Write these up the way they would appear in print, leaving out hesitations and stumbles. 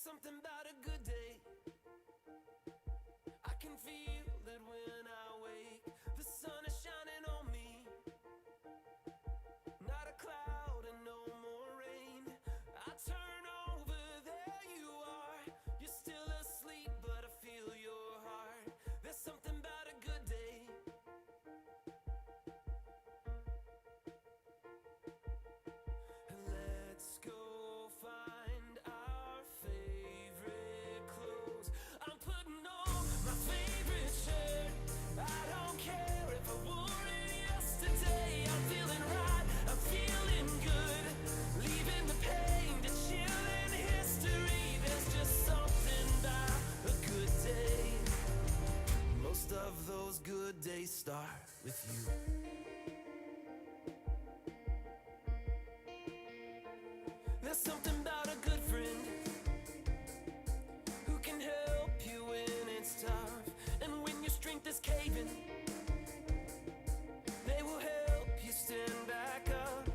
something about a good day. I can feel it when I wake. The sun is shining on me. Not a cloud and no more rain. I turn over, there you are. You're still asleep, but I feel your heart. There's something about a good day. Let's go find our favorite clothes. I'm putting on my favorite shirt. I don't care if I wore it yesterday. I'm feeling right, I'm feeling good. Leaving the pain to chill in history. There's just something about a good day. Most of those good days start with you. There's something about a good friend who can help you when it's tough. And when your strength is caving, they will help you stand back up.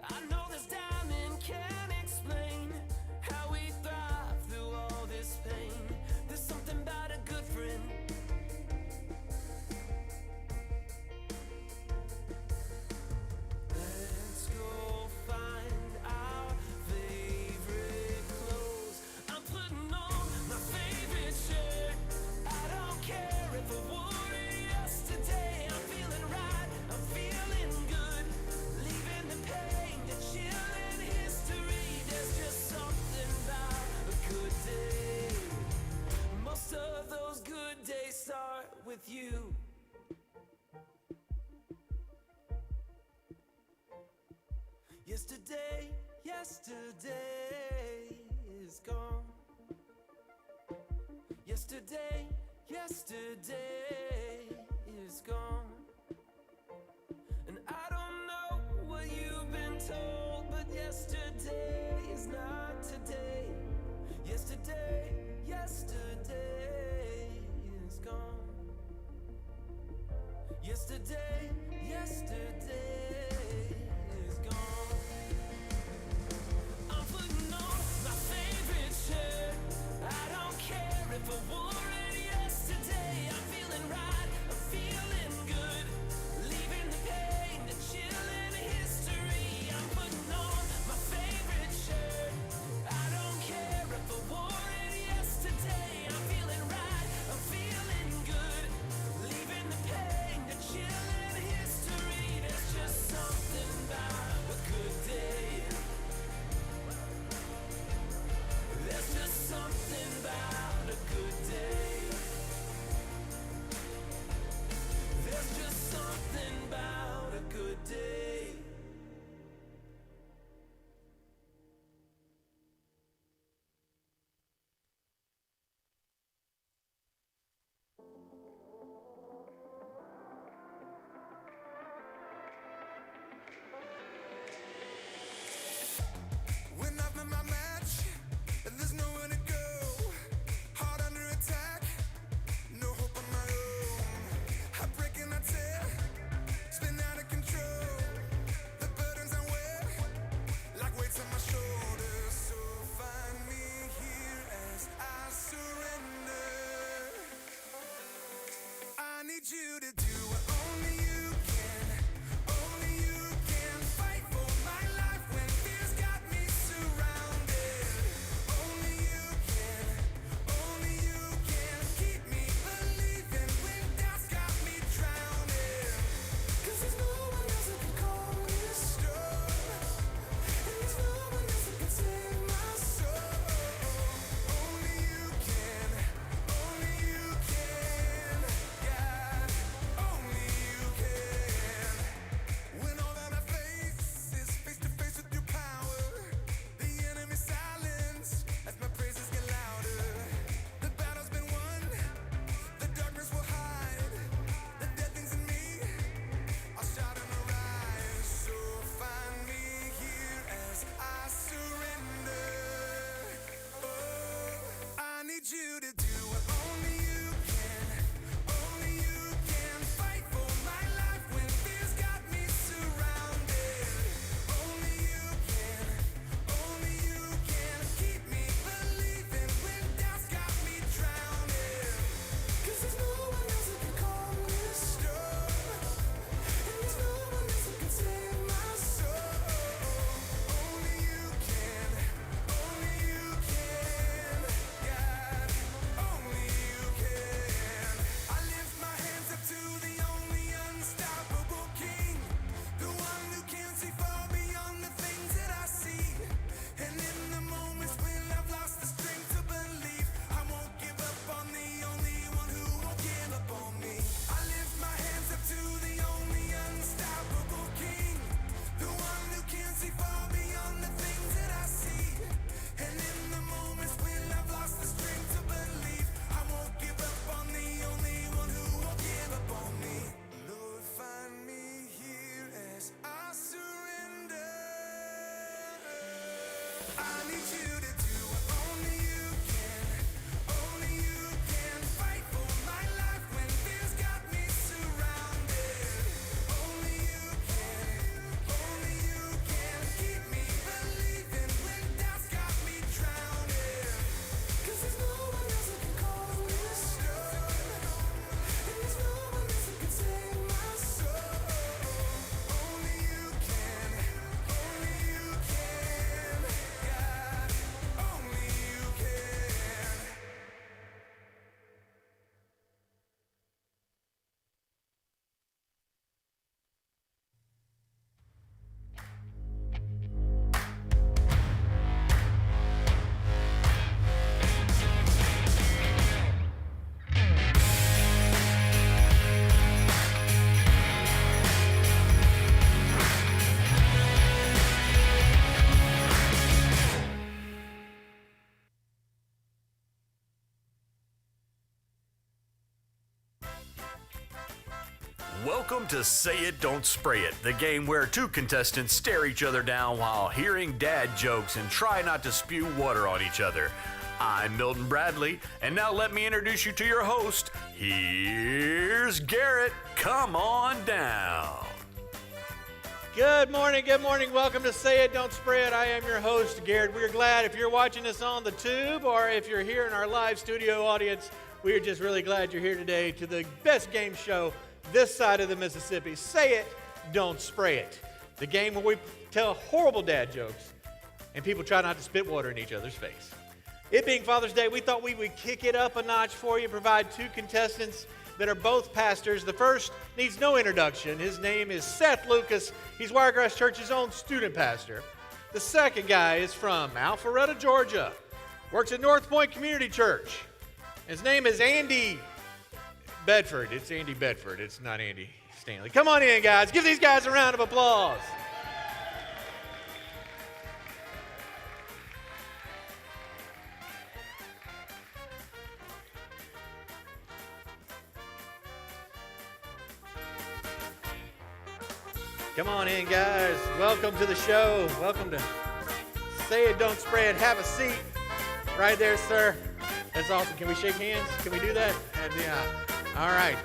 I know this diamond can't explain how we thrive through all this pain. There's something about a good friend. Let's go find our favorite clothes. I'm putting on my favorite shirt. I don't care if I wore it yesterday. I'm feeling right, I'm feeling good. Leaving the pain to chill in history. There's just something about a good day. Most of those good days start with you. Yesterday is gone. Yesterday is gone. And I don't know what you've been told, but yesterday is not today. Yesterday is gone. Yesterday is gone. I'm putting on my favorite shirt. I don't care if I wore it yesterday. I'm feeling right, I'm feeling good. Leaving the pain to chill in history. I'm putting on my favorite shirt. I don't care if I wore it yesterday. I'm feeling right, I'm feeling good. Leaving the pain to chill in history. There's just something about a good day. There's just something about a good day. There's just something about a good day. When I've met my match, and there's nowhere to go. Heart under attack, no hope on my own. Heartbreak and I tear, spin out of control. The burdens I wear, like weights on my shoulders. So find me here as I surrender. I need you to do what only you can. Only you can fight for my life when fears got me surrounded. Only you can keep me believing when doubts got me drowning. 'Cause there's no one else that can calm this storm, and there's no one else that can save my soul. Only you can, God. I need you to do what only you can. Only you can fight for my life when fears got me surrounded. Only you can keep me believing when doubts got me drowning. 'Cause there's no one else that can calm this storm, and there's no one else that can save my soul. Only you can, God, only you can. Welcome to Say It, Don't Spray It, the game where two contestants stare each other down while hearing dad jokes and try not to spew water on each other. I'm Milton Bradley, and now let me introduce you to your host. Here's Garrett. Come on down. Good morning, welcome to Say It, Don't Spray It. I am your host, Garrett. We're glad if you're watching us on the tube or if you're here in our live studio audience, we're just really glad you're here today to the best game show this side of the Mississippi. Say It, Don't Spray It. The game where we tell horrible dad jokes and people try not to spit water in each other's face. It being Father's Day, we thought we would kick it up a notch for you, provide two contestants that are both pastors. The first needs no introduction. His name is Seth Lucas. He's Wiregrass Church's own student pastor. The second guy is from Alpharetta, Georgia. Works at North Point Community Church. His name is Andy Bedford. It's Andy Bedford. It's not Andy Stanley. Come on in, guys. Give these guys a round of applause. Come on in, guys. Welcome to the show. Welcome to Say It, Don't Spray It. Have a seat right there, sir. That's awesome. Can we shake hands? Can we do that? Yeah. All right.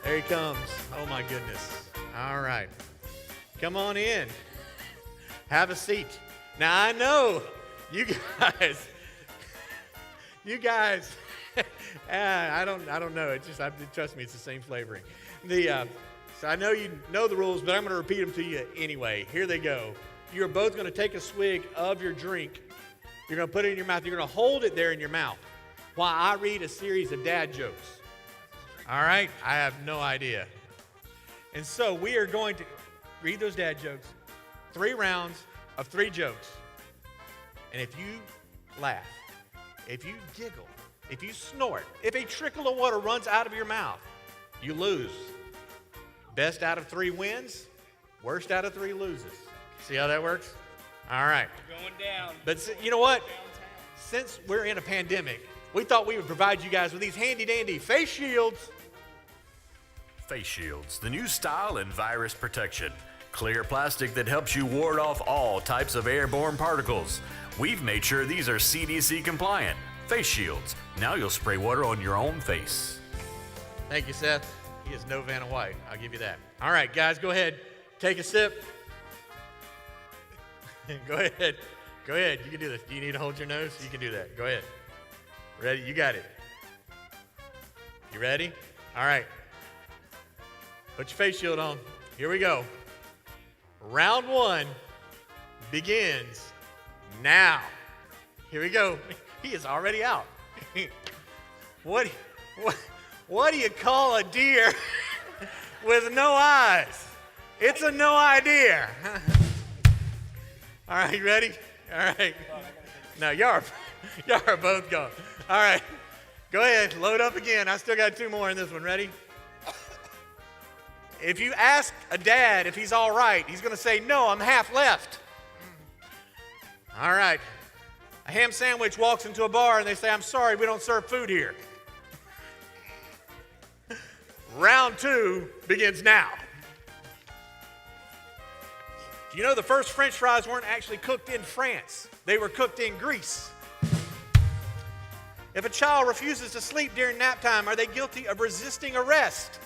There he comes. Oh, my goodness. All right. Come on in. Have a seat. Now, I know you guys, I don't know. It's just, trust me, it's the same flavoring. So I know you know the rules, but I'm going to repeat them to you anyway. Here they go. You're both going to take a swig of your drink. You're going to put it in your mouth. You're going to hold it there in your mouth while I read a series of dad jokes. All right? I have no idea. And so we are going to read those dad jokes, 3 rounds of 3 jokes. And if you laugh, if you giggle, if you snort, if a trickle of water runs out of your mouth, you lose. Best out of 3 wins, worst out of 3 loses. See how that works? All right. We're going down. But you know what? Since we're in a pandemic, we thought we would provide you guys with these handy-dandy face shields. Face Shields, the new style in virus protection. Clear plastic that helps you ward off all types of airborne particles. We've made sure these are CDC compliant. Face Shields. Now you'll spray water on your own face. Thank you, Seth. He is no Vanna White. I'll give you that. All right, guys, go ahead. Take a sip. Go ahead. Go ahead. You can do this. Do you need to hold your nose? You can do that. Go ahead. Ready? You got it. You ready? All right. Put your face shield on. Here we go. Round 1 begins now. Here we go. He is already out. What do you call a deer with no eyes? It's a no idea. All right, you ready? All right. No, y'all are both gone. All right. Go ahead, load up again. I still got 2 more in this one. Ready? If you ask a dad if he's all right, he's going to say, no, I'm half left. All right. A ham sandwich walks into a bar and they say, I'm sorry, we don't serve food here. Round 2 begins now. You know, the first French fries weren't actually cooked in France. They were cooked in Greece. If a child refuses to sleep during nap time, are they guilty of resisting arrest?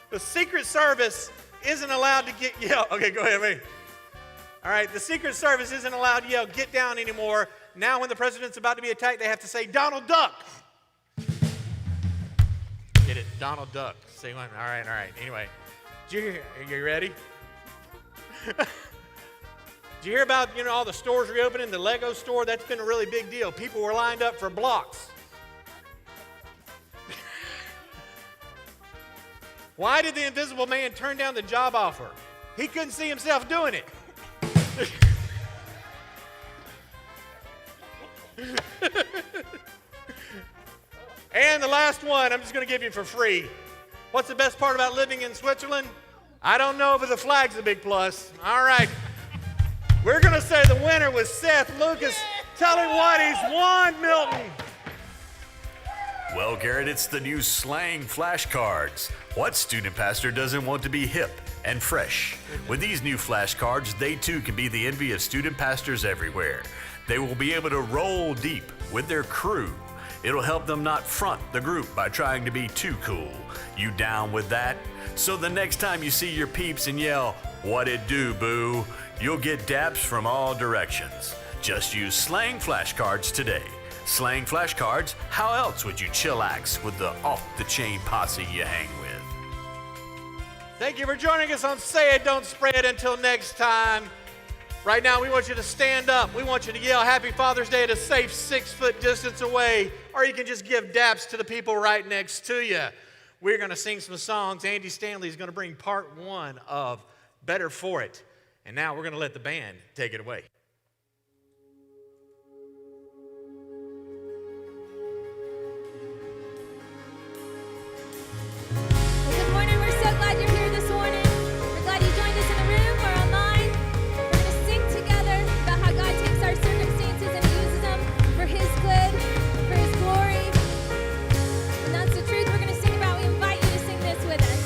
The Secret Service isn't allowed to yell. Okay, go ahead, me. All right, the Secret Service isn't allowed to yell, "Get down," anymore. Now when the president's about to be attacked, they have to say, "Donald Duck." Get it? Donald Duck. Say one. All right. Anyway, did you hear? Are you ready? Did you hear about, all the stores reopening? The Lego store, that's been a really big deal. People were lined up for blocks. Why did the Invisible Man turn down the job offer? He couldn't see himself doing it. And the last one, I'm just going to give you for free. What's the best part about living in Switzerland? I don't know, but the flag's a big plus. All right. We're going to say the winner was Seth Lucas. Tell him what he's won, Milton. Well, Garrett, it's the new slang flashcards. What student pastor doesn't want to be hip and fresh? With these new flashcards, they too can be the envy of student pastors everywhere. They will be able to roll deep with their crew. It'll help them not front the group by trying to be too cool. You down with that? So the next time you see your peeps and yell, "What it do, boo?" you'll get daps from all directions. Just use slang flashcards today. Slang flashcards, how else would you chillax with the off-the-chain posse you hang with? Thank you for joining us on Say It, Don't Spray It. Until next time. Right now, we want you to stand up. We want you to yell Happy Father's Day at a safe 6-foot distance away, or you can just give daps to the people right next to you. We're going to sing some songs. Andy Stanley is going to bring part 1 of Better For It. And now we're going to let the band take it away. Good morning. We're so glad you're here this morning. We're glad you joined us in the room or online. We're going to sing together about how God takes our circumstances and He uses them for His good, for His glory. And that's the truth we're going to sing about. We invite you to sing this with us.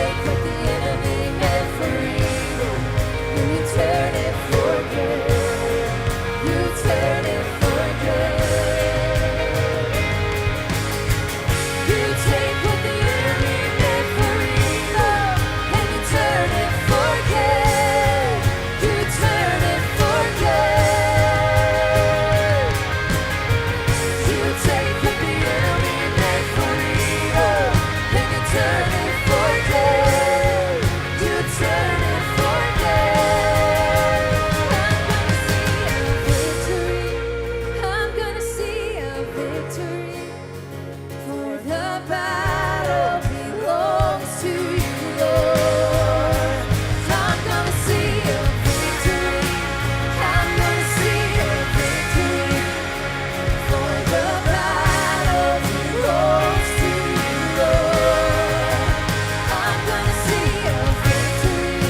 take what the enemy meant for evil and you turn it for good. You turn it for good. You take what the enemy meant for evil and you turn it for good. You turn it for good. You take what the enemy meant for evil and you turn it for good. You turn it for good. I'm gonna see a victory. For the battle belongs to you, Lord. I'm gonna see a victory. I'm gonna see a victory. For the battle belongs to you, Lord. I'm gonna see a victory.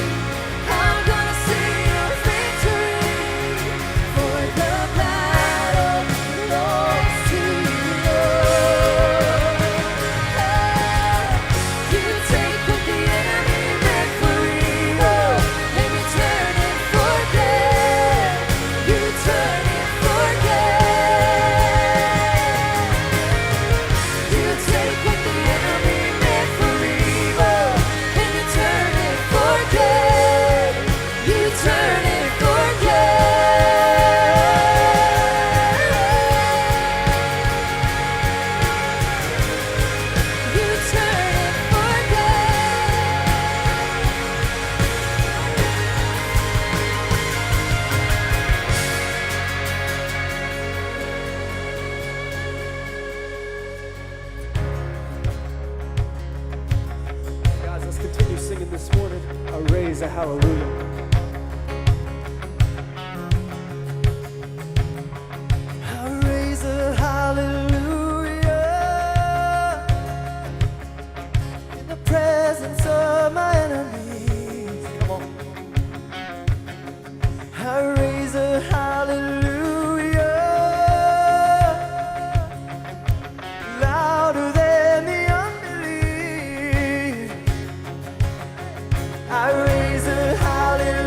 I'm gonna see a victory. For the battle belongs to you, Lord. You take what the enemy meant for evil and you turn it for good. You turn it for good. You take what the enemy meant for evil and you turn it for good. You turn it for good. You turn it for Guys, let's continue singing this morning. I raise a hallelujah. I raise a hallelujah in the presence of my enemies. Come on. I raise a hallelujah louder than the unbelief. I raise a hallelujah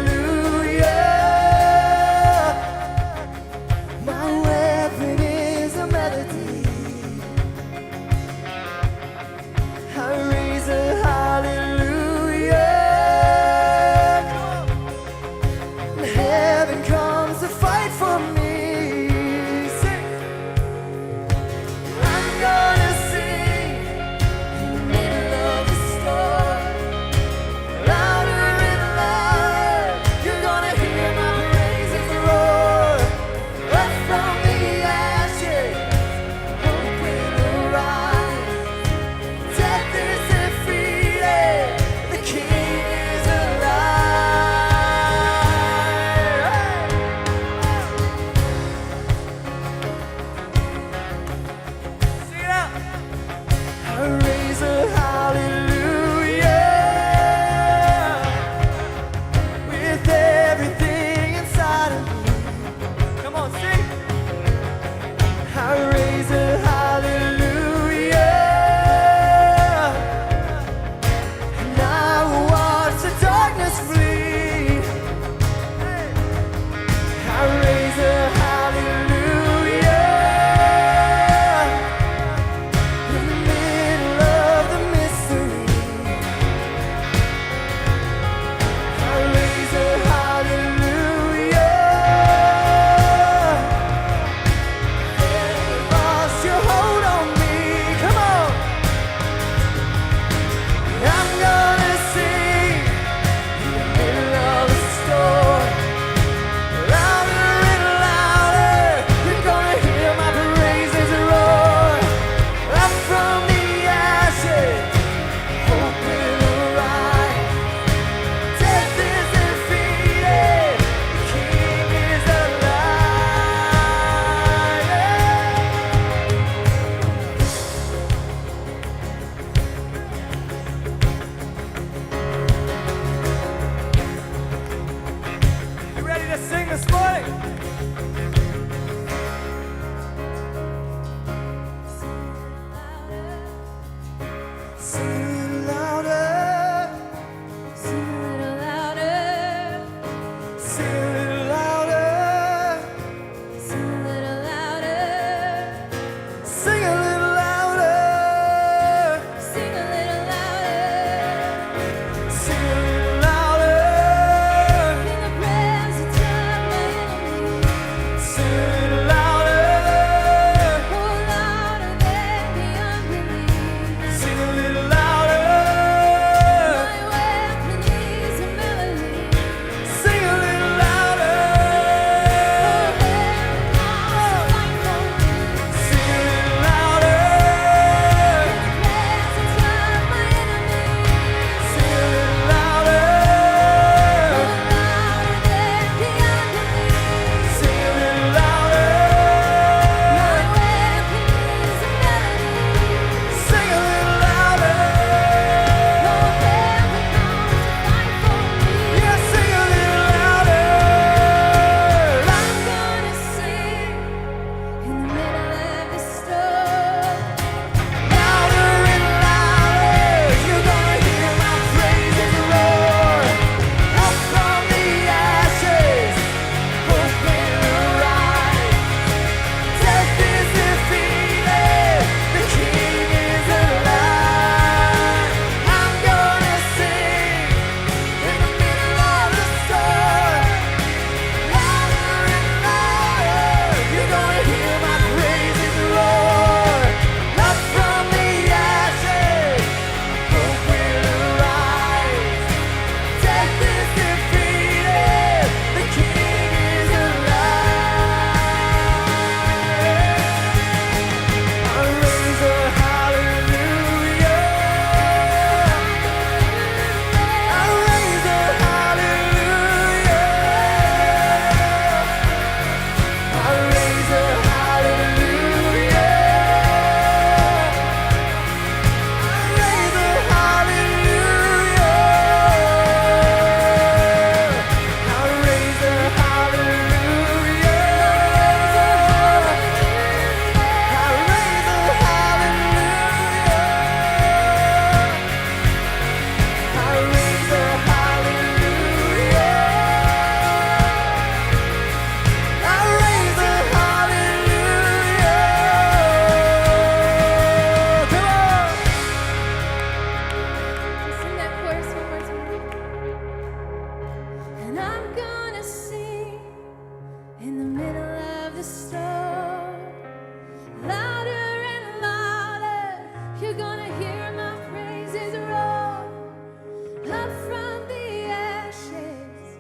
Up from the ashes,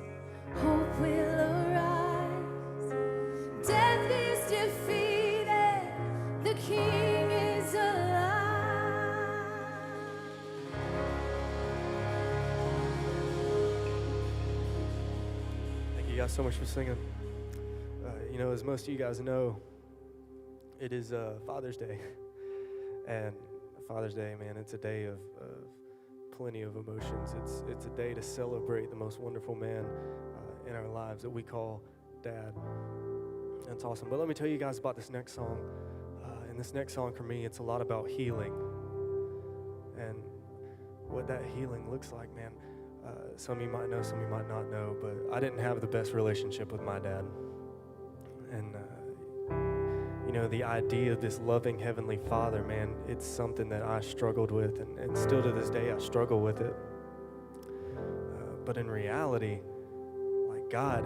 hope will arise. Death is defeated, the King is alive. Thank you guys so much for singing. As most of you guys know, it is Father's Day. And Father's Day, man, it's a day of plenty of emotions. It's a day to celebrate the most wonderful man in our lives that we call Dad. That's awesome. But let me tell you guys about this next song. And this next song for me, it's a lot about healing. And what that healing looks like, man. Some of you might know, some of you might not know, but I didn't have the best relationship with my dad. And, the idea of this loving Heavenly Father, man, it's something that I struggled with, and still to this day I struggle with it. But in reality, like God,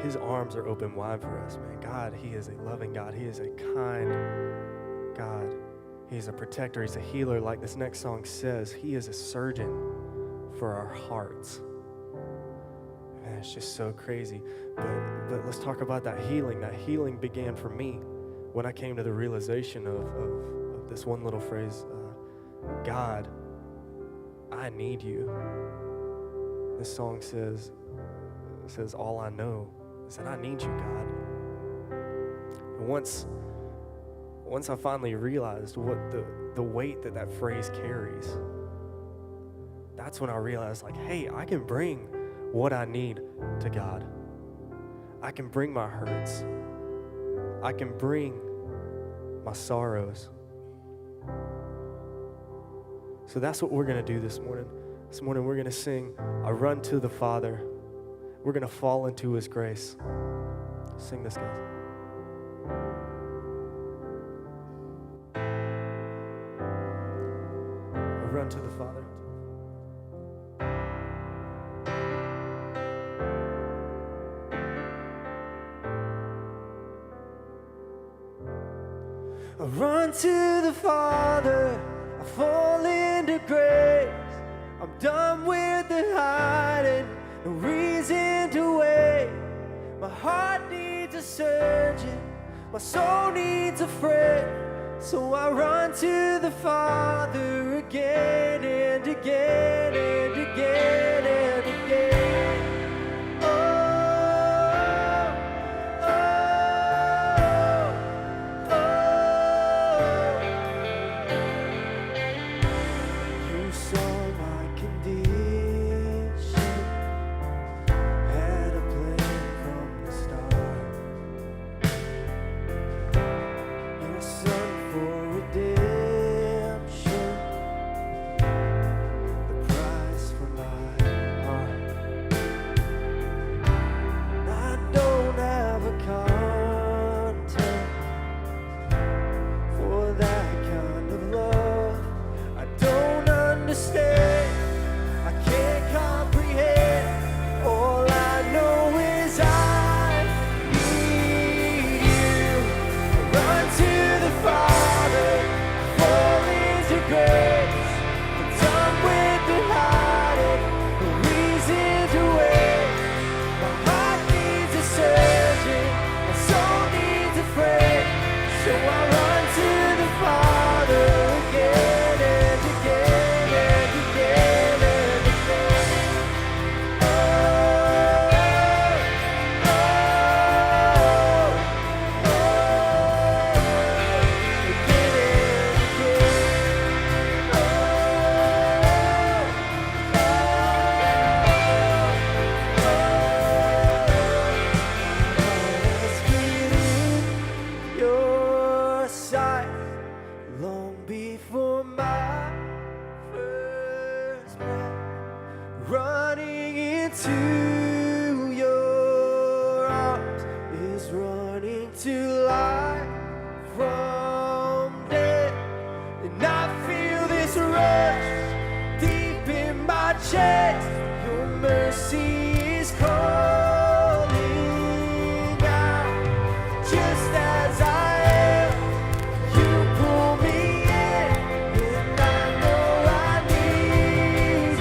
His arms are open wide for us, man. God, He is a loving God. He is a kind God. He's a protector. He's a healer. Like this next song says, He is a surgeon for our hearts. Man, it's just so crazy. But let's talk about that healing. That healing began for me when I came to the realization of this one little phrase, God, I need you. This song says all I know is that I need you, God. And once I finally realized what the weight that phrase carries, that's when I realized, like, hey, I can bring what I need to God. I can bring my hurts. I can bring my sorrows. So that's what we're going to do this morning. This morning we're going to sing, I run to the Father. We're going to fall into His grace. Sing this, guys. I run to the Father. I run to the Father, I fall into grace. I'm done with the hiding, no reason to wait. My heart needs a surgeon, my soul needs a friend. So I run to the Father again and again and again and again.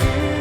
You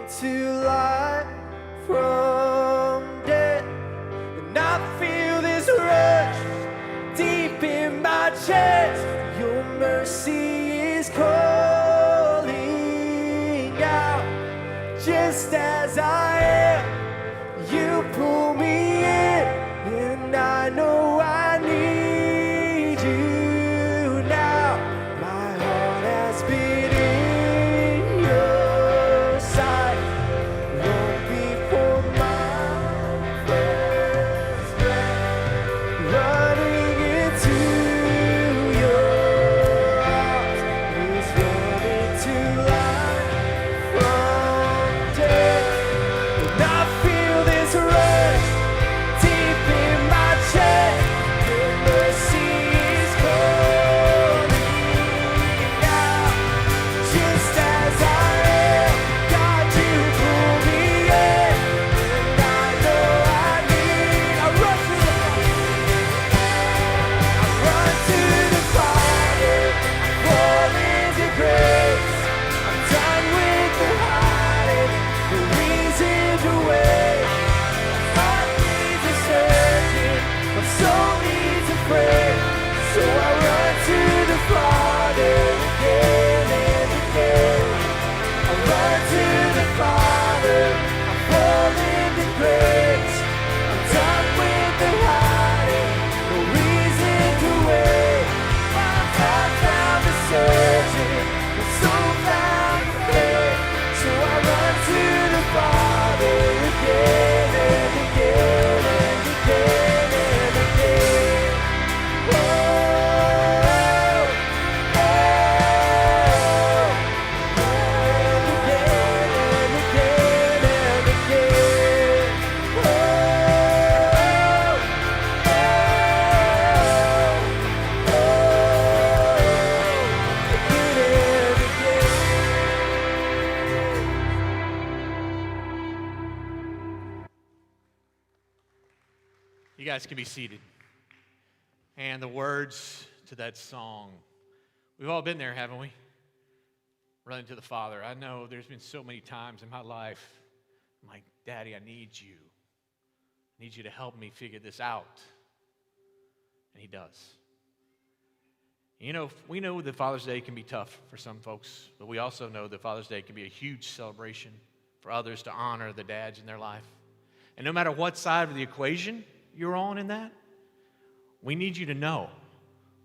to life from death. And I feel this rush deep in my chest. Your mercy is calling out. Just as I am, you pull me in, and I know I need you now. My heart has been in your sight long before my first breath. Running into your arms is running to life from death. And I feel this rush deep in my chest. Your mercy is calling out. Just as I am, God, you pull me in, and I know I need. I run to the Father, I fall into grace. I'm done with the hiding, the reason to wait. My heart needs a searching, my soul needs a prayer. So I run to the Father again and again. I run to the Father, I fall into grace. I'm done with the hiding, no reason to wait. My heart found the searching, my soul found the faith. So I run to the Father again and again and again and again. Oh, oh, and again and again and again. Oh, again and again. You guys can be seated. And the words to that song, we've all been there, haven't we? Running to the Father. I know there's been so many times in my life, I'm like, Daddy, I need you. I need you to help me figure this out. And he does. You know, we know that Father's Day can be tough for some folks, but we also know that Father's Day can be a huge celebration for others to honor the dads in their life. And no matter what side of the equation you're on in that, we need you to know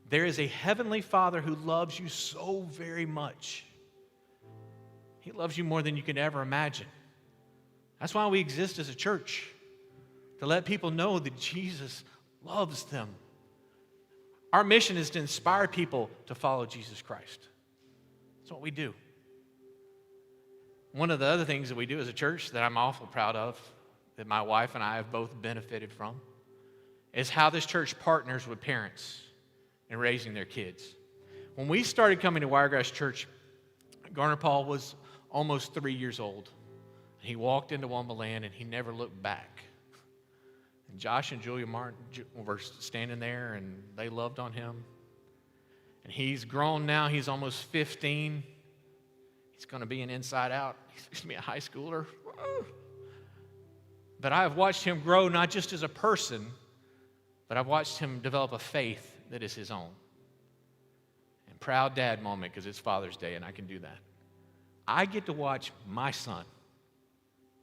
there is a heavenly Father who loves you so very much. He loves you more than you can ever imagine. That's why we exist as a church, to let people know that Jesus loves them. Our mission is to inspire people to follow Jesus Christ. That's what we do. One of the other things that we do as a church that I'm awful proud of, that my wife and I have both benefited from, is how this church partners with parents in raising their kids. When we started coming to Wiregrass Church, Garner Paul was almost 3 years old. He walked into Wumbaland and he never looked back. And Josh and Julia Martin were standing there and they loved on him. And he's grown now. He's almost 15. He's going to be an inside out. He's going to be a high schooler. But I have watched him grow not just as a person, but I've watched him develop a faith that is his own. And proud dad moment because it's Father's Day and I can do that. I get to watch my son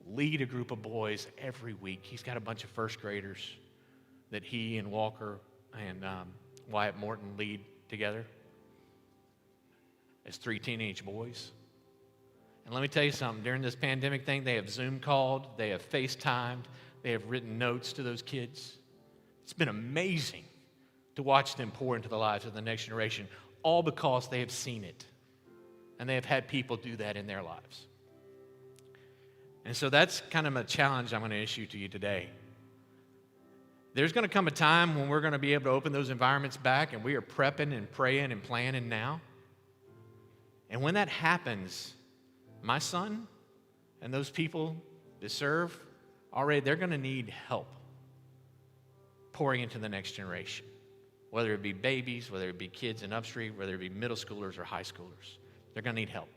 lead a group of boys every week. He's got a bunch of first graders that he and Walker and Wyatt Morton lead together as 3 teenage boys. And let me tell you something, during this pandemic thing, they have Zoom called, they have FaceTimed, they have written notes to those kids. It's been amazing to watch them pour into the lives of the next generation, all because they have seen it. And they have had people do that in their lives. And so that's kind of a challenge I'm going to issue to you today. There's going to come a time when we're going to be able to open those environments back, and we are prepping and praying and planning now. And when that happens, my son and those people that serve already, they're going to need help pouring into the next generation, whether it be babies, whether it be kids in Upstreet, whether it be middle schoolers or high schoolers. They're going to need help.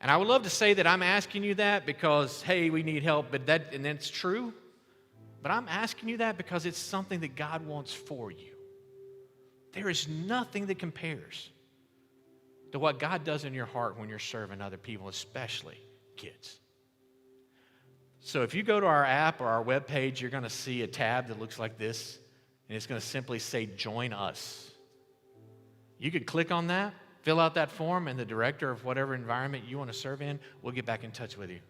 And I would love to say that I'm asking you that because, hey, we need help, and that's true. But I'm asking you that because it's something that God wants for you. There is nothing that compares to what God does in your heart when you're serving other people, especially kids. So if you go to our app or our webpage, you're going to see a tab that looks like this, and it's going to simply say, Join Us. You could click on that, fill out that form, and the director of whatever environment you want to serve in will get back in touch with you.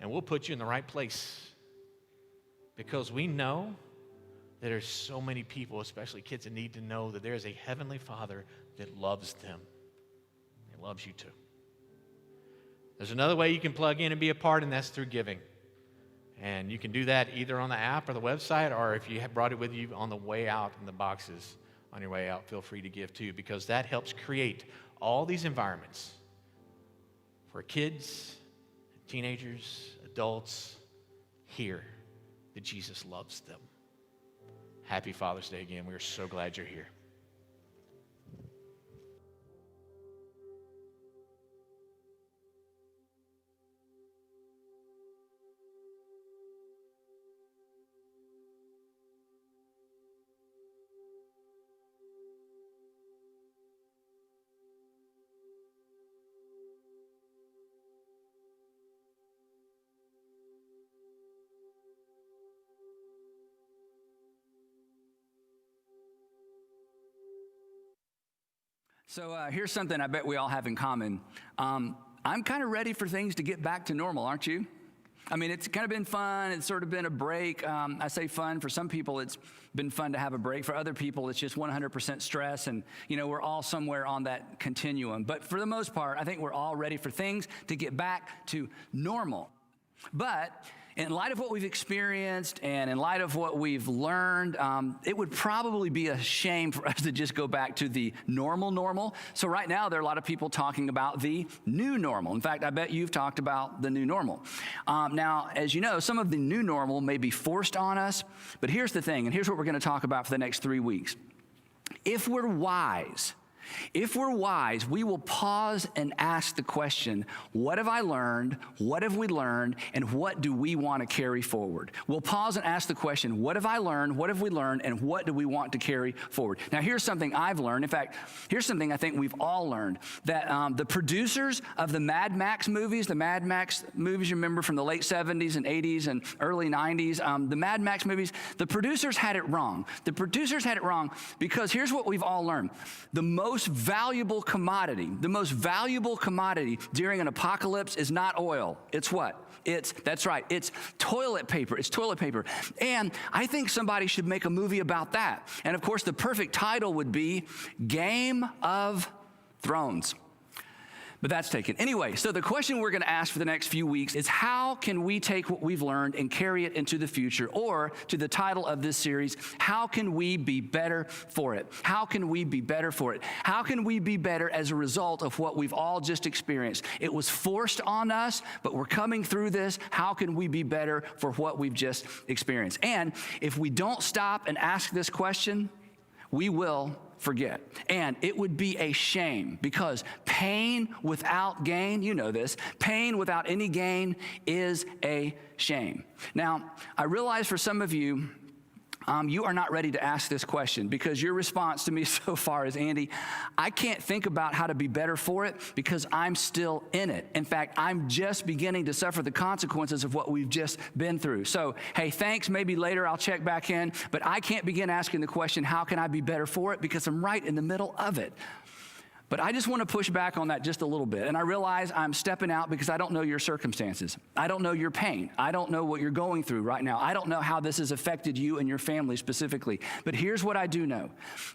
And we'll put you in the right place because we know that there's so many people, especially kids, that need to know that there is a heavenly Father that loves them. He loves you too. There's another way you can plug in and be a part, and that's through giving. And you can do that either on the app or the website, or if you have brought it with you on the way out in the boxes on your way out, feel free to give too, because that helps create all these environments for kids, teenagers, adults here that Jesus loves them. Happy Father's Day again. We are so glad you're here. So here's something I bet we all have in common. I'm kind of ready for things to get back to normal, aren't you? I mean, it's kind of been fun. It's sort of been a break. I say fun. For some people, it's been fun to have a break. For other people, it's just 100% stress. And, you know, we're all somewhere on that continuum. But for the most part, I think we're all ready for things to get back to normal. But in light of what we've experienced and in light of what we've learned, it would probably be a shame for us to just go back to the normal. So right now, there are a lot of people talking about the new normal. In fact, I bet you've talked about the new normal. Now, as you know, some of the new normal may be forced on us, but here's the thing, and here's what we're going to talk about for the next 3 weeks. If we're wise, we will pause and ask the question, what have I learned? What have we learned? And what do we want to carry forward? We'll pause and ask the question, what have I learned? What have we learned? And what do we want to carry forward? Now, here's something I've learned. In fact, here's something I think we've all learned, that the producers of the Mad Max movies, you remember from the late 70s and 80s and early 90s, the Mad Max movies, the producers had it wrong. The producers had it wrong because here's what we've all learned. The most valuable commodity during an apocalypse is not oil. It's what? That's right. It's toilet paper. It's toilet paper. And I think somebody should make a movie about that. And of course, the perfect title would be Game of Thrones. But that's taken. Anyway, so the question we're going to ask for the next few weeks is how can we take what we've learned and carry it into the future? Or to the title of this series, how can we be better for it? How can we be better for it? How can we be better as a result of what we've all just experienced? It was forced on us, but we're coming through this. How can we be better for what we've just experienced? And if we don't stop and ask this question, we will forget. And it would be a shame because pain without gain, you know this, pain without any gain is a shame. Now, I realize for some of you, you are not ready to ask this question because your response to me so far is, Andy, I can't think about how to be better for it because I'm still in it. In fact, I'm just beginning to suffer the consequences of what we've just been through. So, hey, thanks. Maybe later I'll check back in, but I can't begin asking the question, how can I be better for it? Because I'm right in the middle of it. But I just want to push back on that just a little bit. And I realize I'm stepping out because I don't know your circumstances. I don't know your pain. I don't know what you're going through right now. I don't know how this has affected you and your family specifically. But here's what I do know.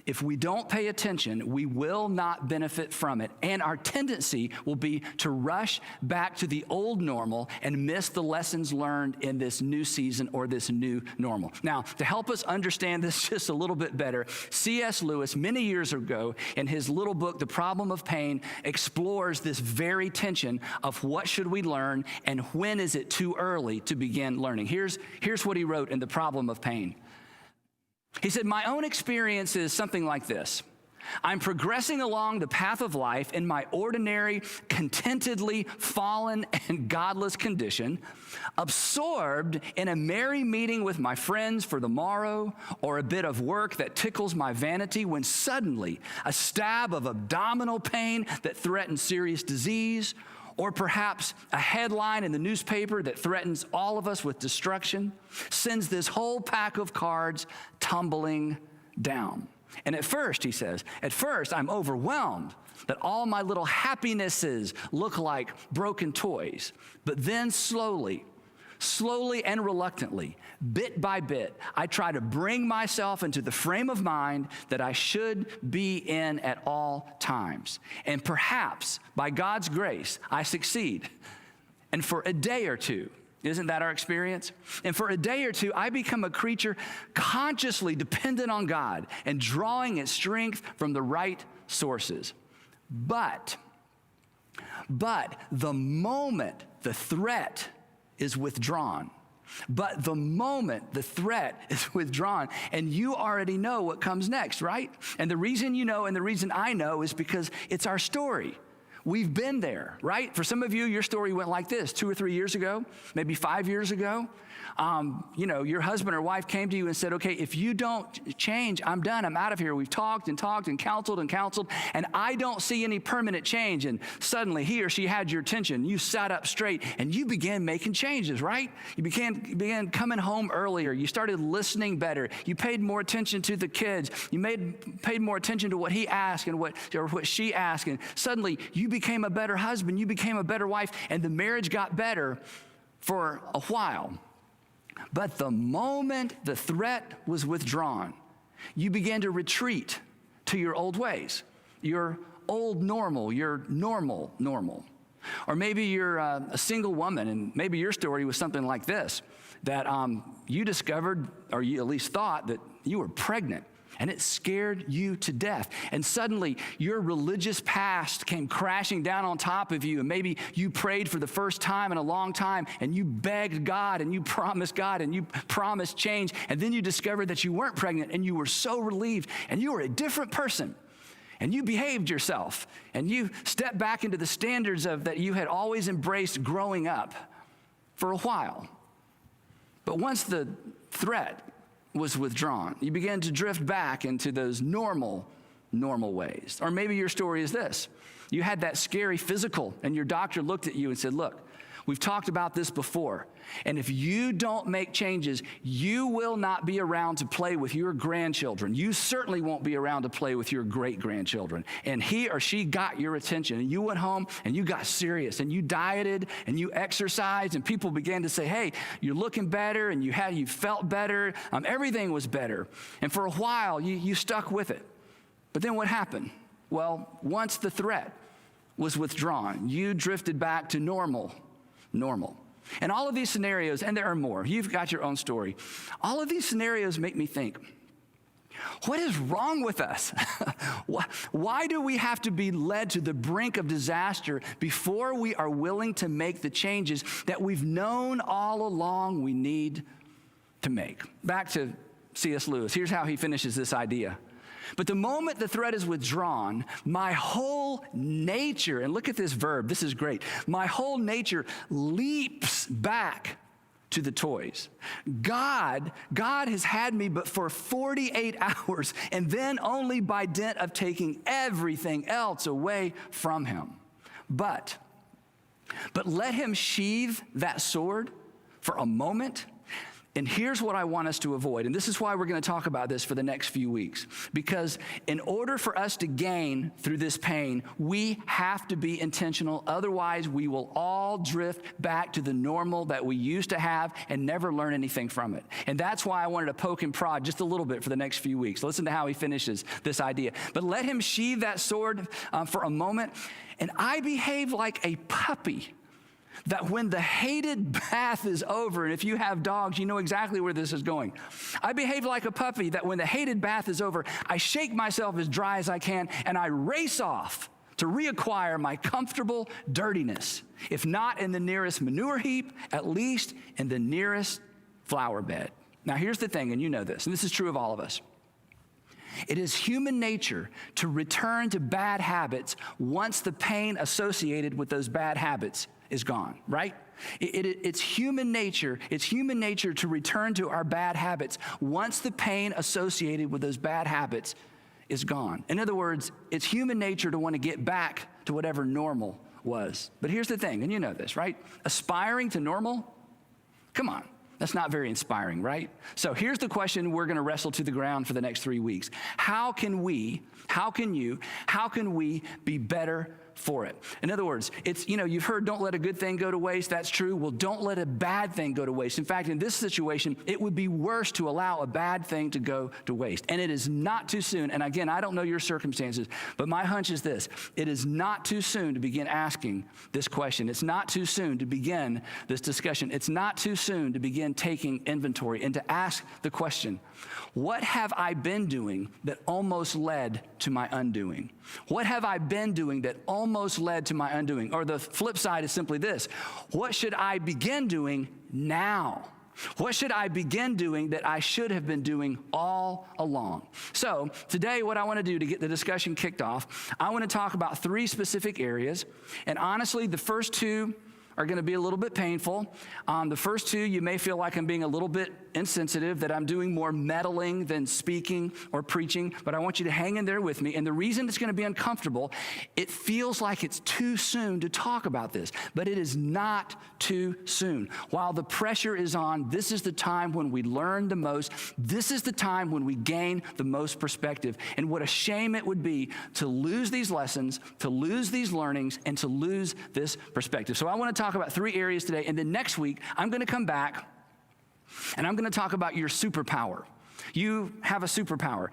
If we don't pay attention, we will not benefit from it. And our tendency will be to rush back to the old normal and miss the lessons learned in this new season or this new normal. Now, to help us understand this just a little bit better, C.S. Lewis, many years ago, in his little book, The Problem of Pain, explores this very tension of what should we learn and when is it too early to begin learning. Here's what he wrote in The Problem of Pain. He said, my own experience is something like this. I'm progressing along the path of life in my ordinary, contentedly fallen and godless condition, absorbed in a merry meeting with my friends for the morrow, or a bit of work that tickles my vanity, when suddenly a stab of abdominal pain that threatens serious disease, or perhaps a headline in the newspaper that threatens all of us with destruction, sends this whole pack of cards tumbling down. And at first, he says, at first I'm overwhelmed that all my little happinesses look like broken toys. But then slowly and reluctantly, bit by bit, I try to bring myself into the frame of mind that I should be in at all times. And perhaps, by God's grace, I succeed. And for a day or two, isn't that our experience? And for a day or two, I become a creature consciously dependent on God and drawing its strength from the right sources. But the moment the threat is withdrawn, and you already know what comes next, right? And the reason you know and the reason I know is because it's our story. We've been there, right? For some of you, your story went like this 2 or 3 years ago, maybe 5 years ago. Your husband or wife came to you and said, okay, if you don't change, I'm done. I'm out of here. We've talked and counseled, and I don't see any permanent change. And suddenly he or she had your attention. You sat up straight and you began making changes, right? You began coming home earlier. You started listening better. You paid more attention to the kids. You paid more attention to what he asked and what she asked. And suddenly you became a better husband. You became a better wife, and the marriage got better for a while. But the moment the threat was withdrawn, you began to retreat to your old ways, your old normal, your normal. Or maybe you're a single woman, and maybe your story was something like this, that you discovered, or you at least thought, that you were pregnant. And it scared you to death. And suddenly your religious past came crashing down on top of you. And maybe you prayed for the first time in a long time, and you begged God, and you promised God, and you promised change. And then you discovered that you weren't pregnant, and you were so relieved, and you were a different person. And you behaved yourself, and you stepped back into the standards that you had always embraced growing up for a while. But once the threat was withdrawn, you began to drift back into those normal ways. Or maybe your story is this. You had that scary physical, and your doctor looked at you and said, look, we've talked about this before, and if you don't make changes, you will not be around to play with your grandchildren. You certainly won't be around to play with your great-grandchildren. And he or she got your attention, and you went home, and you got serious, and you dieted, and you exercised, and people began to say, hey, you're looking better, and you felt better. Everything was better. And for a while, you stuck with it. But then what happened? Well, once the threat was withdrawn, you drifted back to normal. And all of these scenarios, and there are more, you've got your own story. All of these scenarios make me think, what is wrong with us? Why do we have to be led to the brink of disaster before we are willing to make the changes that we've known all along we need to make? Back to C.S. Lewis. Here's how he finishes this idea. But the moment the threat is withdrawn, my whole nature, and look at this verb, this is great, my whole nature leaps back to the toys. God has had me but for 48 hours, and then only by dint of taking everything else away from him. But let him sheathe that sword for a moment. And here's what I want us to avoid, and this is why we're going to talk about this for the next few weeks. Because in order for us to gain through this pain, we have to be intentional. Otherwise, we will all drift back to the normal that we used to have and never learn anything from it. And that's why I wanted to poke and prod just a little bit for the next few weeks. Listen to how he finishes this idea. But let him sheathe that sword for a moment, and I behave like a puppy, that when the hated bath is over, and if you have dogs, you know exactly where this is going. I behave like a puppy that when the hated bath is over, I shake myself as dry as I can, and I race off to reacquire my comfortable dirtiness. If not in the nearest manure heap, at least in the nearest flower bed. Now here's the thing, and you know this, and this is true of all of us. It is human nature to return to bad habits once the pain associated with those bad habits is gone, right? It's human nature. It's human nature to return to our bad habits once the pain associated with those bad habits is gone. In other words, it's human nature to want to get back to whatever normal was. But here's the thing, and you know this, right? Aspiring to normal? Come on. That's not very inspiring, right? So here's the question we're going to wrestle to the ground for the next 3 weeks. How can we be better for it? In other words, it's, you've heard don't let a good thing go to waste. That's true. Well, don't let a bad thing go to waste. In fact, in this situation, it would be worse to allow a bad thing to go to waste. And it is not too soon. And again, I don't know your circumstances, but my hunch is this. It is not too soon to begin asking this question. It's not too soon to begin this discussion. It's not too soon to begin taking inventory and to ask the question, what have I been doing that almost led to my undoing? What have I been doing that almost led to my undoing? Or the flip side is simply this: what should I begin doing now? What should I begin doing that I should have been doing all along? So today, what I want to do to get the discussion kicked off, I want to talk about 3 specific areas. And honestly, the first 2 are going to be a little bit painful. The first 2, you may feel like I'm being a little bit insensitive, that I'm doing more meddling than speaking or preaching, but I want you to hang in there with me. And the reason it's going to be uncomfortable, it feels like it's too soon to talk about this, but it is not too soon. While the pressure is on, this is the time when we learn the most. This is the time when we gain the most perspective. And what a shame it would be to lose these lessons, to lose these learnings, and to lose this perspective. So I want to talk about 3 areas today, and then next week, I'm going to come back and I'm going to talk about your superpower. You have a superpower.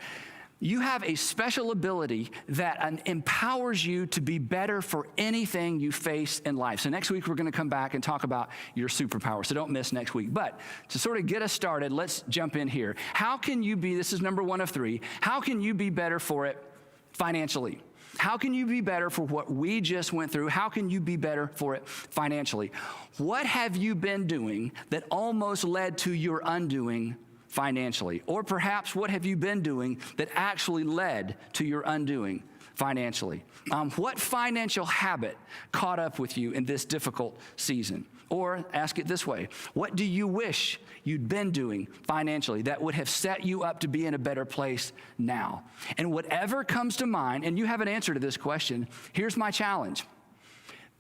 You have a special ability that empowers you to be better for anything you face in life. So next week, we're going to come back and talk about your superpower. So don't miss next week. But to sort of get us started, let's jump in here. How can you be, this is number 1 of 3, how can you be better for it financially? How can you be better for what we just went through? How can you be better for it financially? What have you been doing that almost led to your undoing financially? Or perhaps what have you been doing that actually led to your undoing financially? What financial habit caught up with you in this difficult season? Or ask it this way: what do you wish you'd been doing financially that would have set you up to be in a better place now? And whatever comes to mind, and you have an answer to this question, here's my challenge.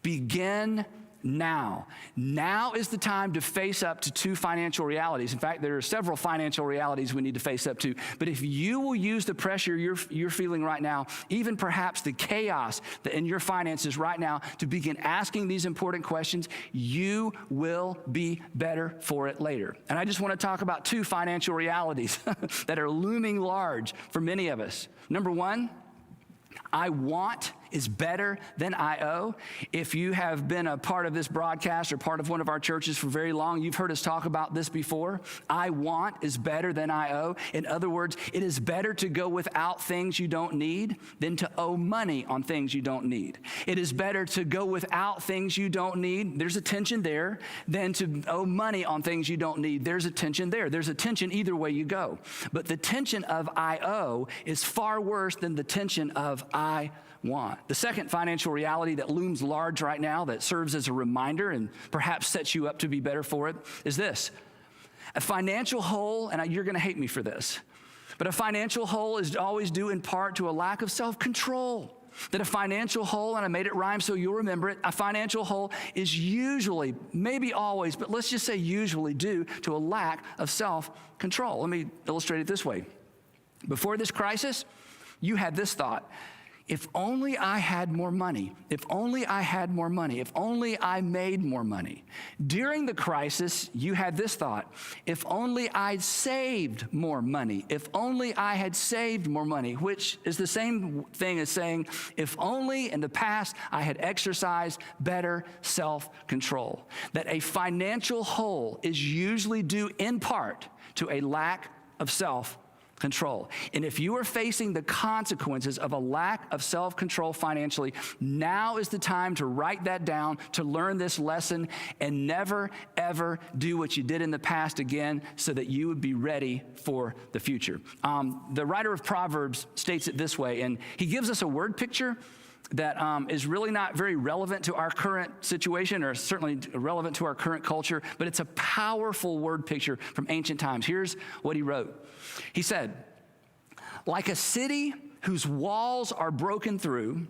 Begin now. Now is the time to face up to 2 financial realities. In fact, there are several financial realities we need to face up to. But if you will use the pressure you're feeling right now, even perhaps the chaos in your finances right now, to begin asking these important questions, you will be better for it later. And I just want to talk about 2 financial realities that are looming large for many of us. Number 1, I want is better than I owe. If you have been a part of this broadcast or part of one of our churches for very long, you've heard us talk about this before. I want is better than I owe. In other words, it is better to go without things you don't need than to owe money on things you don't need. It is better to go without things you don't need, there's a tension there, than to owe money on things you don't need. There's a tension there. There's a tension either way you go. But the tension of I owe is far worse than the tension of I want. The second financial reality that looms large right now, that serves as a reminder and perhaps sets you up to be better for it, is this. A financial hole, and you're going to hate me for this, but a financial hole is always due in part to a lack of self-control. That a financial hole, and I made it rhyme so you'll remember it, a financial hole is usually, maybe always, but let's just say usually, due to a lack of self-control. Let me illustrate it this way. Before this crisis, you had this thought: if only I had more money, if only I had more money, if only I made more money. During the crisis, you had this thought: if only I'd saved more money, if only I had saved more money, which is the same thing as saying, if only in the past I had exercised better self-control. That a financial hole is usually due in part to a lack of self-control. control. And if you are facing the consequences of a lack of self-control financially, now is the time to write that down, to learn this lesson, and never, ever do what you did in the past again so that you would be ready for the future. The writer of Proverbs states it this way, and he gives us a word picture that is really not very relevant to our current situation, or certainly relevant to our current culture, but it's a powerful word picture from ancient times. Here's what he wrote. He said, like a city whose walls are broken through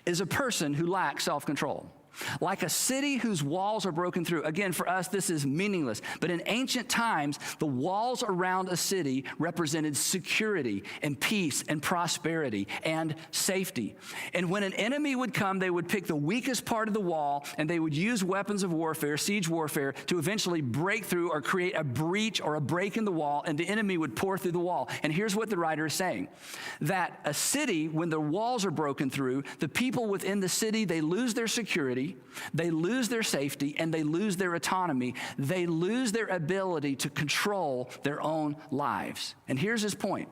is a person who lacks self-control. Like a city whose walls are broken through. Again, for us, this is meaningless. But in ancient times, the walls around a city represented security and peace and prosperity and safety. And when an enemy would come, they would pick the weakest part of the wall and they would use weapons of warfare, siege warfare, to eventually break through or create a breach or a break in the wall, and the enemy would pour through the wall. And here's what the writer is saying, that a city, when the walls are broken through, the people within the city, they lose their security, they lose their safety, and they lose their autonomy. They lose their ability to control their own lives. And here's his point,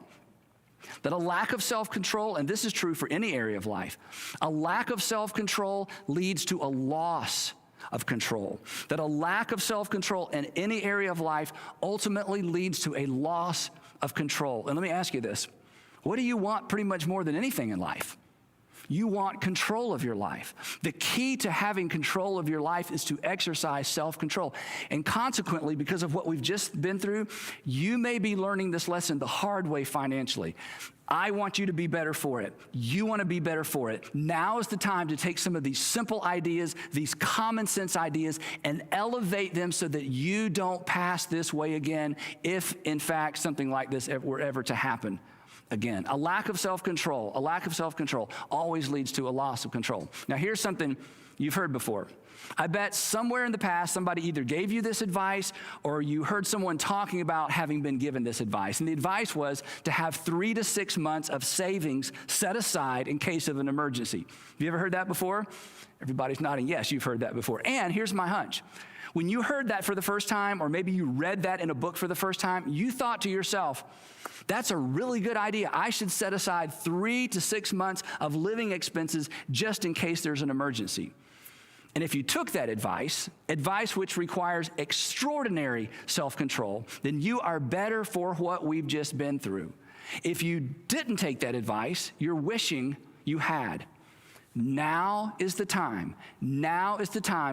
that a lack of self-control, and this is true for any area of life, a lack of self-control leads to a loss of control. That a lack of self-control in any area of life ultimately leads to a loss of control. And let me ask you this, what do you want pretty much more than anything in life? You want control of your life. The key to having control of your life is to exercise self-control. And consequently, because of what we've just been through, you may be learning this lesson the hard way financially. I want you to be better for it. You want to be better for it. Now is the time to take some of these simple ideas, these common sense ideas, and elevate them so that you don't pass this way again if, in fact, something like this were ever to happen again. A lack of self-control always leads to a loss of control. Now, here's something you've heard before. I bet somewhere in the past, somebody either gave you this advice or you heard someone talking about having been given this advice. And the advice was to have 3 to 6 months of savings set aside in case of an emergency. Have you ever heard that before? Everybody's nodding yes, you've heard that before. And here's my hunch. When you heard that for the first time, or maybe you read that in a book for the first time, you thought to yourself, that's a really good idea. I should set aside 3 to 6 months of living expenses just in case there's an emergency. And if you took that advice which requires extraordinary self-control, then you are better for what we've just been through. If you didn't take that advice, you're wishing you had. Now is the time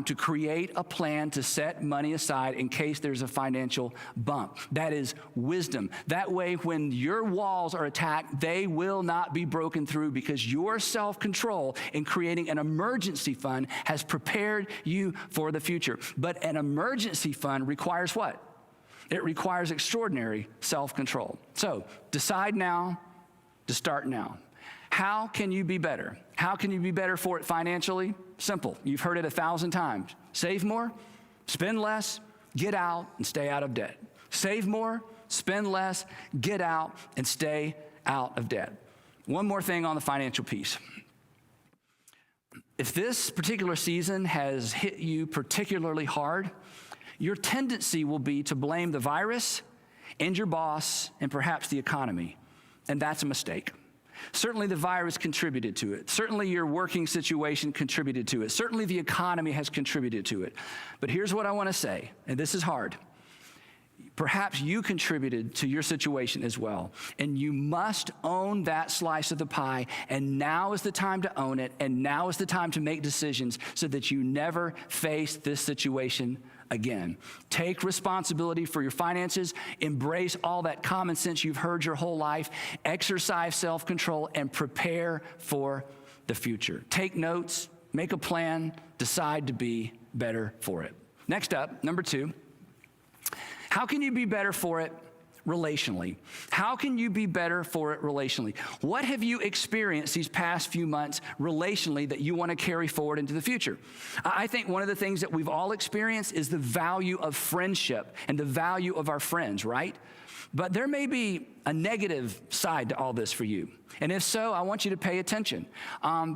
to create a plan to set money aside in case there's a financial bump. That is wisdom. That way, when your walls are attacked, they will not be broken through because your self-control in creating an emergency fund has prepared you for the future. But an emergency fund requires what? It requires extraordinary self-control. So decide now to start now. How can you be better? How can you be better for it financially? Simple. You've heard it 1,000 times. Save more, spend less, get out and stay out of debt. Save more, spend less, get out and stay out of debt. One more thing on the financial piece. If this particular season has hit you particularly hard, your tendency will be to blame the virus and your boss and perhaps the economy. And that's a mistake. Certainly the virus contributed to it. Certainly your working situation contributed to it. Certainly the economy has contributed to it. But here's what I want to say, and this is hard. Perhaps you contributed to your situation as well, and you must own that slice of the pie, and now is the time to own it, and now is the time to make decisions so that you never face this situation again. Take responsibility for your finances, embrace all that common sense you've heard your whole life, exercise self-control, and prepare for the future. Take notes, make a plan, decide to be better for it. Next up, number 2, how can you be better for it relationally? How can you be better for it relationally? What have you experienced these past few months relationally that you want to carry forward into the future? I think one of the things that we've all experienced is the value of friendship and the value of our friends, right? But there may be a negative side to all this for you. And if so, I want you to pay attention.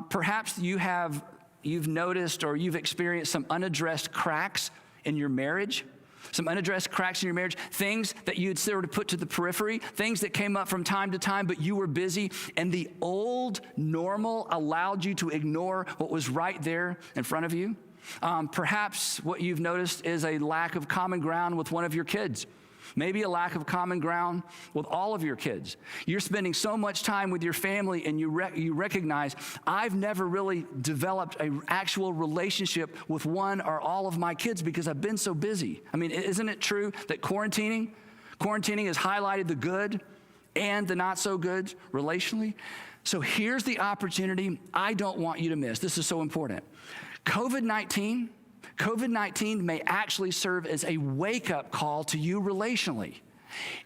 Perhaps you've noticed or you've experienced some unaddressed cracks in your marriage. some unaddressed cracks in your marriage, things that you had sort of put to the periphery, things that came up from time to time, but you were busy, and the old normal allowed you to ignore what was right there in front of you. Perhaps what you've noticed is a lack of common ground with one of your kids. Maybe a lack of common ground with all of your kids. You're spending so much time with your family, and you recognize, I've never really developed an actual relationship with one or all of my kids because I've been so busy. I mean, isn't it true that quarantining has highlighted the good and the not so good relationally? So here's the opportunity I don't want you to miss. This is so important. COVID-19 may actually serve as a wake-up call to you relationally,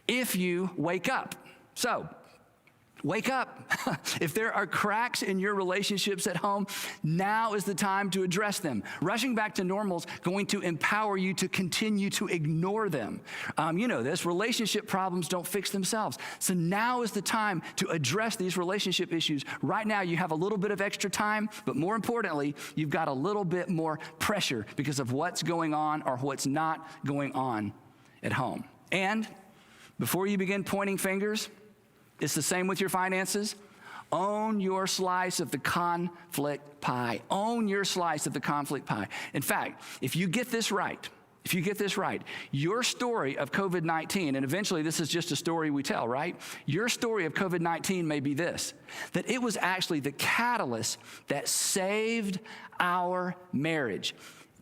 if you wake up. So, wake up. If there are cracks in your relationships at home, now is the time to address them. Rushing back to normal is going to empower you to continue to ignore them. You know this, relationship problems don't fix themselves. So now is the time to address these relationship issues. Right now you have a little bit of extra time, but more importantly, you've got a little bit more pressure because of what's going on or what's not going on at home. And before you begin pointing fingers, it's the same with your finances. Own your slice of the conflict pie. Own your slice of the conflict pie. In fact, if you get this right, your story of COVID-19, and eventually this is just a story we tell, right? Your story of COVID-19 may be this, that it was actually the catalyst that saved our marriage.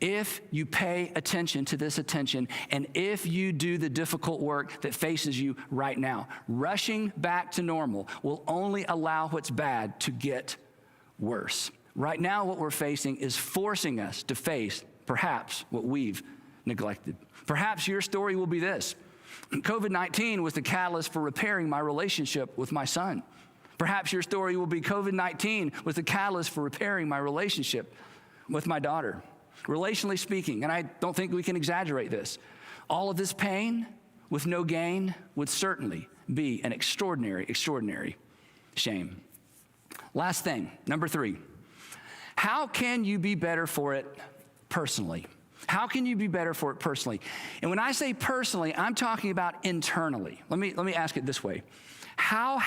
If you pay attention to this attention, and if you do the difficult work that faces you right now, rushing back to normal will only allow what's bad to get worse. Right now, what we're facing is forcing us to face perhaps what we've neglected. Perhaps your story will be this. COVID-19 was the catalyst for repairing my relationship with my son. Perhaps your story will be COVID-19 was the catalyst for repairing my relationship with my daughter. Relationally speaking, and I don't think we can exaggerate this, all of this pain with no gain would certainly be an extraordinary, extraordinary shame. Last thing, number 3. How can you be better for it personally? How can you be better for it personally? And when I say personally, I'm talking about internally. Let me ask it this way. How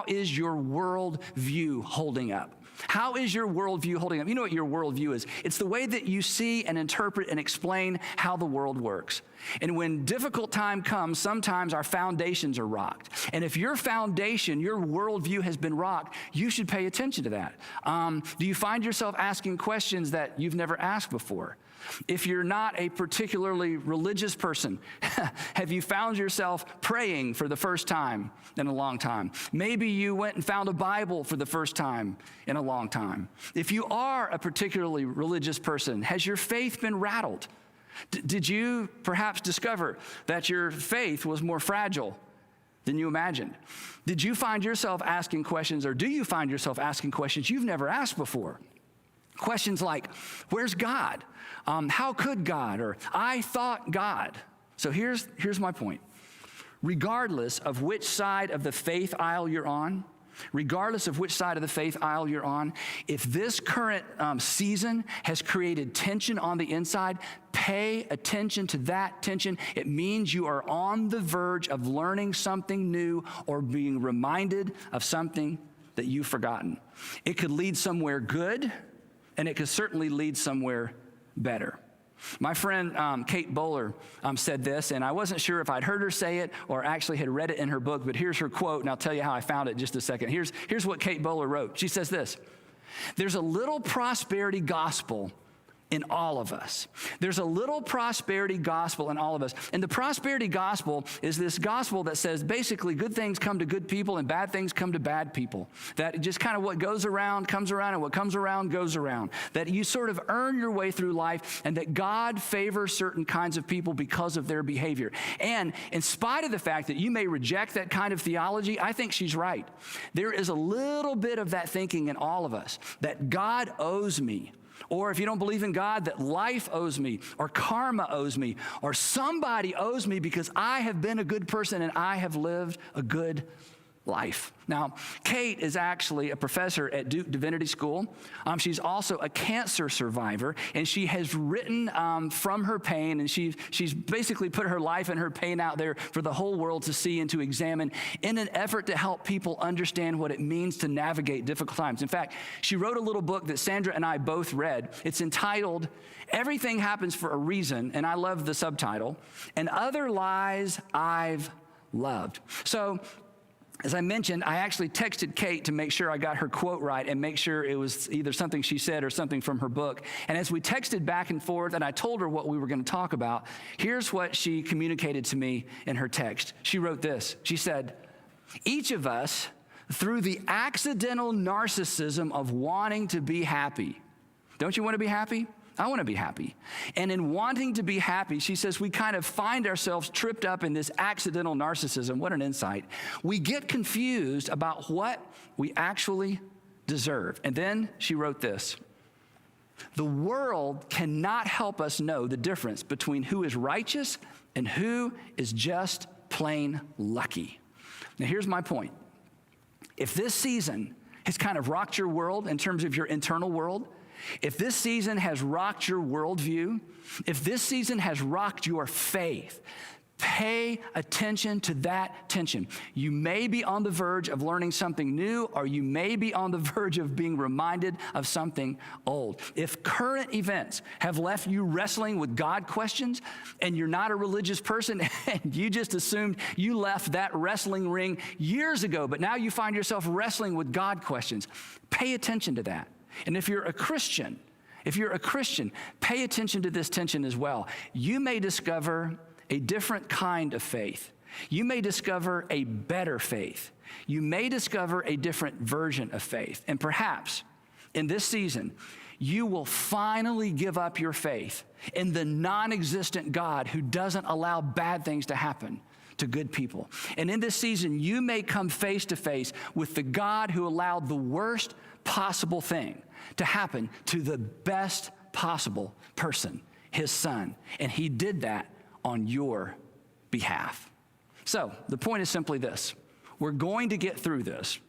is your worldview holding up? How is your worldview holding up? You know what your worldview is? It's the way that you see and interpret and explain how the world works. And when difficult time comes, sometimes our foundations are rocked. And if your foundation, your worldview has been rocked, you should pay attention to that. Do you find yourself asking questions that you've never asked before? If you're not a particularly religious person, have you found yourself praying for the first time in a long time? Maybe you went and found a Bible for the first time in a long time. If you are a particularly religious person, has your faith been rattled? Did you perhaps discover that your faith was more fragile than you imagined? Did you find yourself asking questions, or do you find yourself asking questions you've never asked before? Questions like, where's God? How could God? Or I thought God. So here's my point. Regardless of which side of the faith aisle you're on, if this current season has created tension on the inside, pay attention to that tension. It means you are on the verge of learning something new or being reminded of something that you've forgotten. It could lead somewhere good, and it could certainly lead somewhere better. My friend Kate Bowler said this, and I wasn't sure if I'd heard her say it or actually had read it in her book, but here's her quote, and I'll tell you how I found it in just a second. Here's what Kate Bowler wrote. She says this: there's a little prosperity gospel in all of us. There's a little prosperity gospel in all of us. And the prosperity gospel is this gospel that says basically good things come to good people and bad things come to bad people. That just kind of what goes around comes around, and what comes around goes around. That you sort of earn your way through life, and that God favors certain kinds of people because of their behavior. And in spite of the fact that you may reject that kind of theology, I think she's right. There is a little bit of that thinking in all of us, that God owes me. Or if you don't believe in God, that life owes me, or karma owes me, or somebody owes me because I have been a good person and I have lived a good life. Now, Kate is actually a professor at Duke Divinity School. She's also a cancer survivor, and she has written from her pain, and she's basically put her life and her pain out there for the whole world to see and to examine in an effort to help people understand what it means to navigate difficult times. In fact, she wrote a little book that Sandra and I both read. It's entitled, Everything Happens for a Reason, and I love the subtitle, And Other Lies I've Loved. So, as I mentioned, I actually texted Kate to make sure I got her quote right and make sure it was either something she said or something from her book. And as we texted back and forth and I told her what we were going to talk about, here's what she communicated to me in her text. She wrote this. She said, each of us, through the accidental narcissism of wanting to be happy. Don't you want to be happy? I want to be happy. And in wanting to be happy, she says, we kind of find ourselves tripped up in this accidental narcissism. What an insight. We get confused about what we actually deserve. And then she wrote this. The world cannot help us know the difference between who is righteous and who is just plain lucky. Now, here's my point. If this season has kind of rocked your world in terms of your internal world, if this season has rocked your worldview, if this season has rocked your faith, pay attention to that tension. You may be on the verge of learning something new, or you may be on the verge of being reminded of something old. If current events have left you wrestling with God questions, and you're not a religious person, and you just assumed you left that wrestling ring years ago, but now you find yourself wrestling with God questions, pay attention to that. And if you're a Christian, pay attention to this tension as well. You may discover a different kind of faith. You may discover a better faith. You may discover a different version of faith. And perhaps in this season, you will finally give up your faith in the non-existent God who doesn't allow bad things to happen to good people. And in this season, you may come face to face with the God who allowed the worst possible thing to happen to the best possible person, his son. And he did that on your behalf. So the point is simply this. We're going to get through this.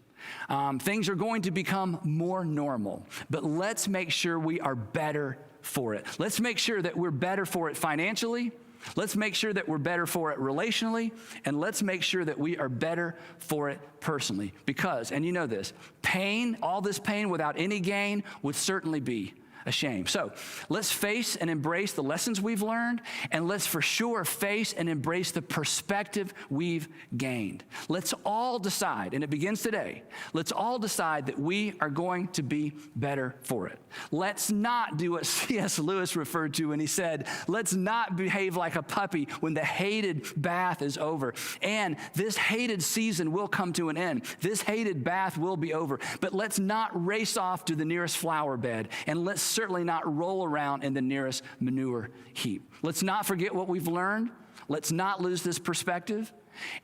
Things are going to become more normal, but let's make sure we are better for it. Let's make sure that we're better for it financially. Let's make sure that we're better for it relationally, and let's make sure that we are better for it personally. Because, and you know this, pain, all this pain without any gain would certainly be a shame. So let's face and embrace the lessons we've learned, and let's for sure face and embrace the perspective we've gained. Let's all decide, and it begins today, let's all decide that we are going to be better for it. Let's not do what C.S. Lewis referred to when he said, let's not behave like a puppy when the hated bath is over. And this hated season will come to an end. This hated bath will be over. But let's not race off to the nearest flower bed, and let's certainly not roll around in the nearest manure heap. Let's not forget what we've learned. Let's not lose this perspective.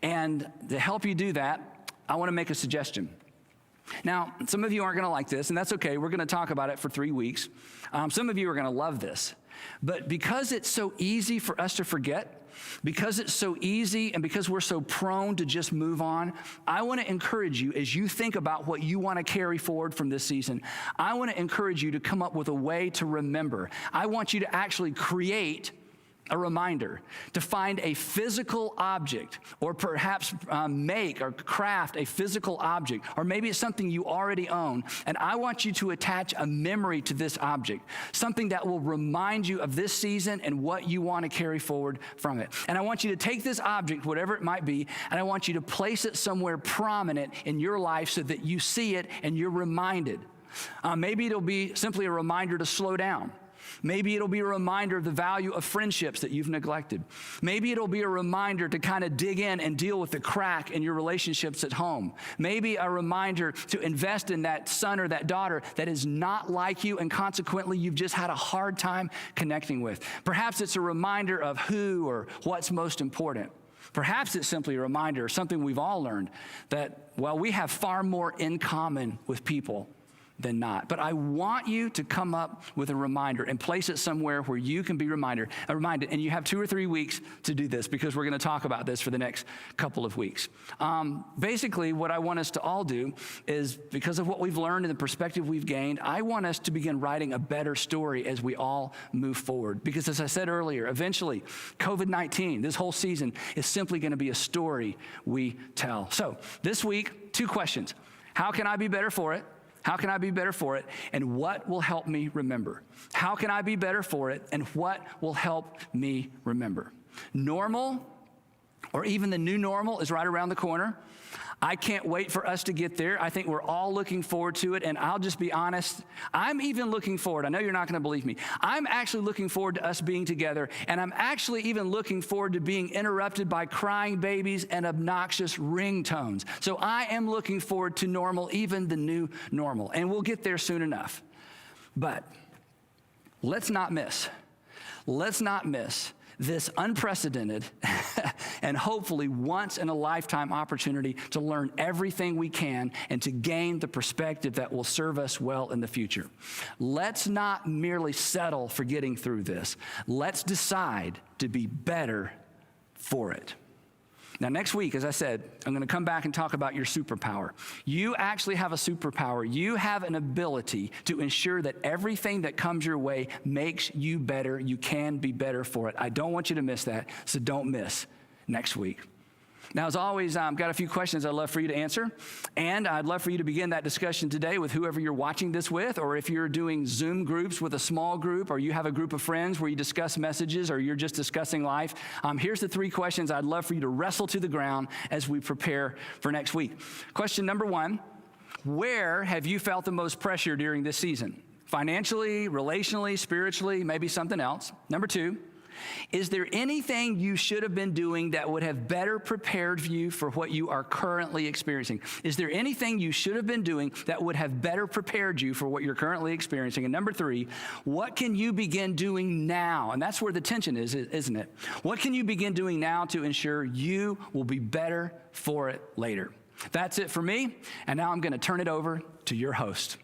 And to help you do that, I want to make a suggestion. Now, some of you aren't going to like this, and that's okay. We're going to talk about it for 3 weeks. Some of you are going to love this. But because it's so easy for us to forget, because it's so easy and because we're so prone to just move on, I want to encourage you as you think about what you want to carry forward from this season. I want to encourage you to come up with a way to remember. I want you to actually create a reminder, to find a physical object, or perhaps make or craft a physical object, or maybe it's something you already own, and I want you to attach a memory to this object, something that will remind you of this season and what you want to carry forward from it. And I want you to take this object, whatever it might be, and I want you to place it somewhere prominent in your life so that you see it and you're reminded. Maybe it'll be simply a reminder to slow down. Maybe it'll be a reminder of the value of friendships that you've neglected. Maybe it'll be a reminder to kind of dig in and deal with the crack in your relationships at home. Maybe a reminder to invest in that son or that daughter that is not like you and consequently you've just had a hard time connecting with. Perhaps it's a reminder of who or what's most important. Perhaps it's simply a reminder, something we've all learned, that, well, we have far more in common with people than not. But I want you to come up with a reminder and place it somewhere where you can be reminded. And you have 2 or 3 weeks to do this because we're going to talk about this for the next couple of weeks. Basically, what I want us to all do is, because of what we've learned and the perspective we've gained, I want us to begin writing a better story as we all move forward. Because as I said earlier, eventually, COVID-19, this whole season, is simply going to be a story we tell. So this week, 2 questions. How can I be better for it? How can I be better for it? And what will help me remember? How can I be better for it? And what will help me remember? Normal, or even the new normal, is right around the corner. I can't wait for us to get there. I think we're all looking forward to it. And I'll just be honest, I'm even looking forward. I know you're not going to believe me. I'm actually looking forward to us being together. And I'm actually even looking forward to being interrupted by crying babies and obnoxious ringtones. So I am looking forward to normal, even the new normal. And we'll get there soon enough. But let's not miss this unprecedented and hopefully once in a lifetime opportunity to learn everything we can and to gain the perspective that will serve us well in the future. Let's not merely settle for getting through this. Let's decide to be better for it. Now, next week, as I said, I'm going to come back and talk about your superpower. You actually have a superpower. You have an ability to ensure that everything that comes your way makes you better. You can be better for it. I don't want you to miss that, so don't miss next week. Now, as always, I've got a few questions I'd love for you to answer, and I'd love for you to begin that discussion today with whoever you're watching this with, or if you're doing Zoom groups with a small group, or you have a group of friends where you discuss messages, or you're just discussing life. Here's the 3 questions I'd love for you to wrestle to the ground as we prepare for next week. Question number 1, where have you felt the most pressure during this season? Financially, relationally, spiritually, maybe something else. Number 2, is there anything you should have been doing that would have better prepared you for what you are currently experiencing? Is there anything you should have been doing that would have better prepared you for what you're currently experiencing? And number 3, what can you begin doing now? And that's where the tension is, isn't it? What can you begin doing now to ensure you will be better for it later? That's it for me. And now I'm going to turn it over to your host.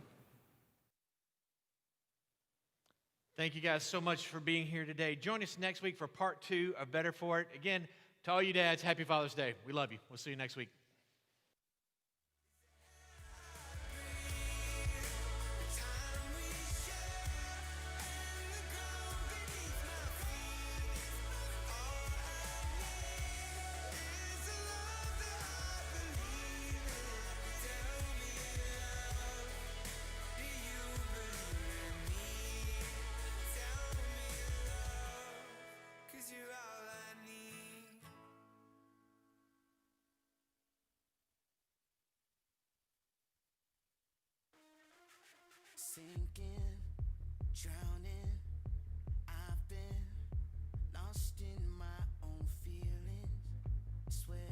Thank you guys so much for being here today. Join us next week for part 2 of Better For It. Again, to all you dads, happy Father's Day. We love you. We'll see you next week. Sinking, drowning.